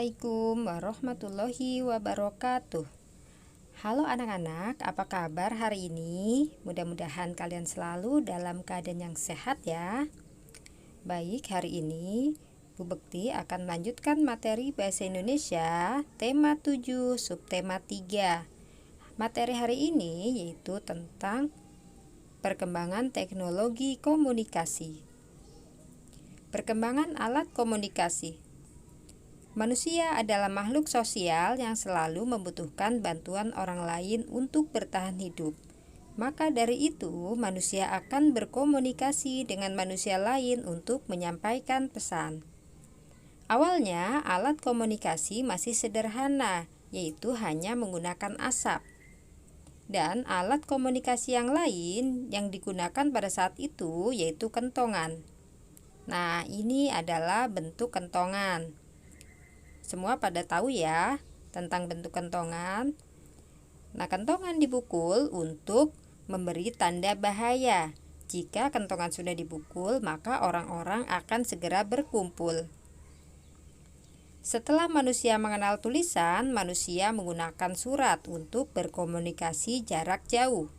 Assalamualaikum warahmatullahi wabarakatuh. Halo anak-anak, apa kabar hari ini? Mudah-mudahan kalian selalu dalam keadaan yang sehat ya. Baik, hari ini Bu Bekti akan melanjutkan materi Bahasa Indonesia tema 7, subtema 3. Materi hari ini yaitu tentang perkembangan teknologi komunikasi. Perkembangan alat komunikasi. Manusia adalah makhluk sosial yang selalu membutuhkan bantuan orang lain untuk bertahan hidup. Maka dari itu, manusia akan berkomunikasi dengan manusia lain untuk menyampaikan pesan. Awalnya, alat komunikasi masih sederhana, yaitu hanya menggunakan asap. Dan alat komunikasi yang lain yang digunakan pada saat itu yaitu kentongan. Nah, ini adalah bentuk kentongan. Semua pada tahu ya tentang bentuk kentongan. Nah, kentongan dipukul untuk memberi tanda bahaya. Jika kentongan sudah dipukul, maka orang-orang akan segera berkumpul. Setelah manusia mengenal tulisan, manusia menggunakan surat untuk berkomunikasi jarak jauh.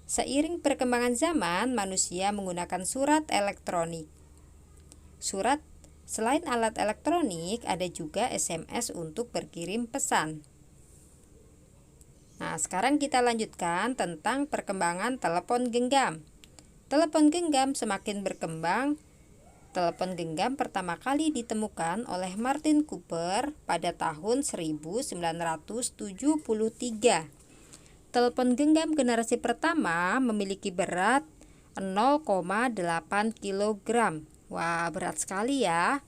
Seiring perkembangan zaman, manusia menggunakan surat elektronik. Selain alat elektronik, ada juga SMS untuk berkirim pesan. Nah, sekarang kita lanjutkan tentang perkembangan telepon genggam. Telepon genggam semakin berkembang. Telepon genggam pertama kali ditemukan oleh Martin Cooper pada tahun 1973. Telepon genggam generasi pertama memiliki berat 0,8 kg. Wah, berat sekali ya.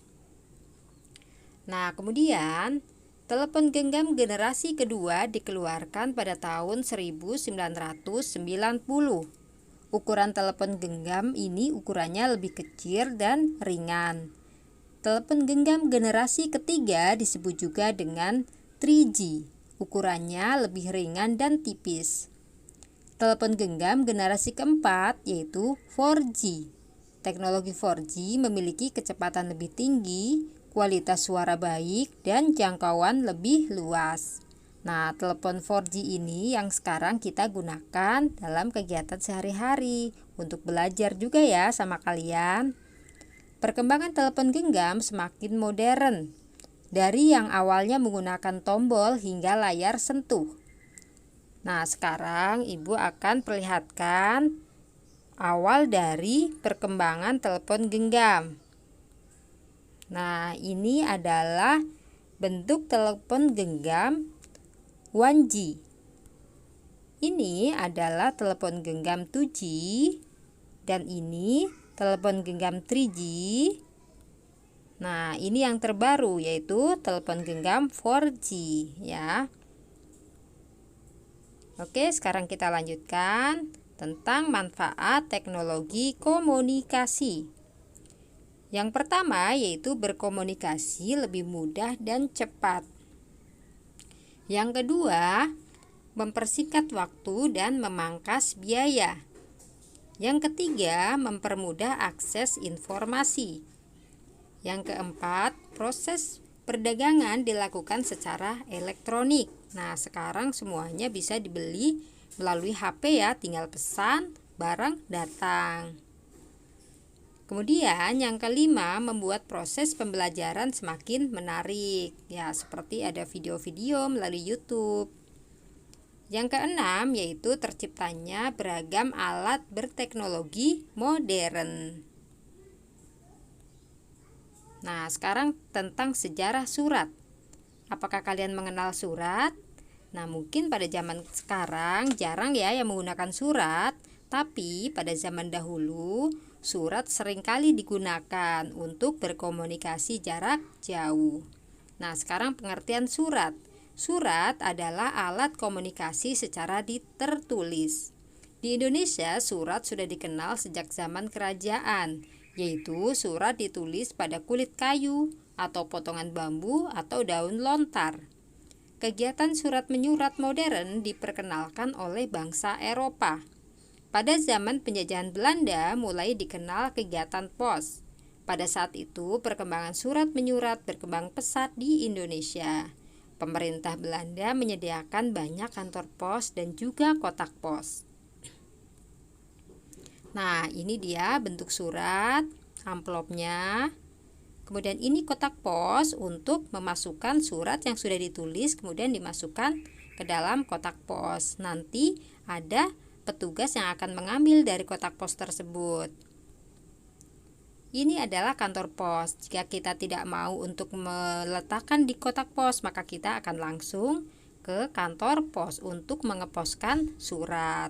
Nah, kemudian telepon genggam generasi kedua dikeluarkan pada tahun 1990. Ukuran telepon genggam ini ukurannya lebih kecil dan ringan. Telepon genggam generasi ketiga disebut juga dengan 3G. Ukurannya lebih ringan dan tipis. Telepon genggam generasi keempat yaitu 4G. Teknologi 4G memiliki kecepatan lebih tinggi, kualitas suara baik, dan jangkauan lebih luas. Nah, telepon 4G ini yang sekarang kita gunakan dalam kegiatan sehari-hari untuk belajar juga ya sama kalian. Perkembangan telepon genggam semakin modern, dari yang awalnya menggunakan tombol hingga layar sentuh. Nah, sekarang Ibu akan perlihatkan awal dari perkembangan telepon genggam. Nah, ini adalah bentuk telepon genggam 1G. Ini adalah telepon genggam 2G dan ini telepon genggam 3G. Nah, ini yang terbaru yaitu telepon genggam 4G ya. Oke, sekarang kita lanjutkan tentang manfaat teknologi komunikasi. Yang pertama yaitu berkomunikasi lebih mudah dan cepat. Yang kedua, mempersingkat waktu dan memangkas biaya. Yang ketiga, mempermudah akses informasi. Yang keempat, proses perdagangan dilakukan secara elektronik. Nah, sekarang semuanya bisa dibeli melalui HP ya, tinggal pesan, barang datang. Kemudian yang kelima, membuat proses pembelajaran semakin menarik. Ya, seperti ada video-video melalui YouTube. Yang keenam, yaitu terciptanya beragam alat berteknologi modern. Nah, sekarang tentang sejarah surat. Apakah kalian mengenal surat? Nah, mungkin pada zaman sekarang jarang ya yang menggunakan surat, tapi pada zaman dahulu surat seringkali digunakan untuk berkomunikasi jarak jauh. Nah, sekarang pengertian surat. Surat adalah alat komunikasi secara tertulis. Di Indonesia, surat sudah dikenal sejak zaman kerajaan, yaitu surat ditulis pada kulit kayu atau potongan bambu atau daun lontar. Kegiatan surat menyurat modern diperkenalkan oleh bangsa Eropa. Pada zaman penjajahan Belanda mulai dikenal kegiatan pos. Pada saat itu, perkembangan surat menyurat berkembang pesat di Indonesia. Pemerintah Belanda menyediakan banyak kantor pos dan juga kotak pos. Nah, ini dia bentuk surat, amplopnya. Kemudian ini kotak pos untuk memasukkan surat yang sudah ditulis, kemudian dimasukkan ke dalam kotak pos. Nanti ada petugas yang akan mengambil dari kotak pos tersebut. Ini adalah kantor pos. Jika kita tidak mau untuk meletakkan di kotak pos, maka kita akan langsung ke kantor pos untuk mengeposkan surat.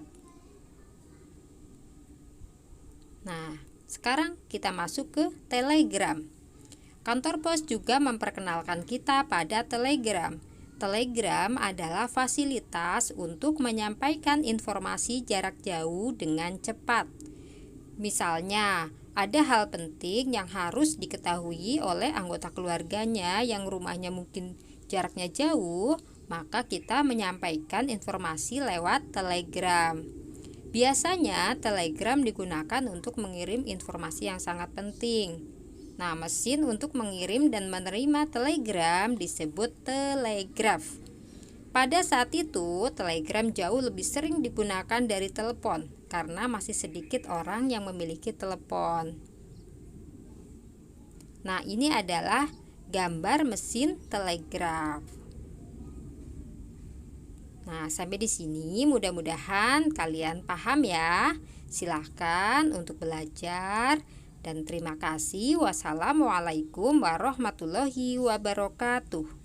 Nah, sekarang kita masuk ke Telegram. Kantor pos juga memperkenalkan kita pada Telegram. Telegram adalah fasilitas untuk menyampaikan informasi jarak jauh dengan cepat. Misalnya, ada hal penting yang harus diketahui oleh anggota keluarganya yang rumahnya mungkin jaraknya jauh, maka kita menyampaikan informasi lewat Telegram. Biasanya Telegram digunakan untuk mengirim informasi yang sangat penting. Nah, mesin untuk mengirim dan menerima telegram disebut telegraf. Pada saat itu, telegram jauh lebih sering digunakan dari telepon karena masih sedikit orang yang memiliki telepon. Nah, ini adalah gambar mesin telegraf. Nah, sampai di sini mudah-mudahan kalian paham ya. Silahkan untuk belajar dan terima kasih. Wassalamualaikum warahmatullahi wabarakatuh.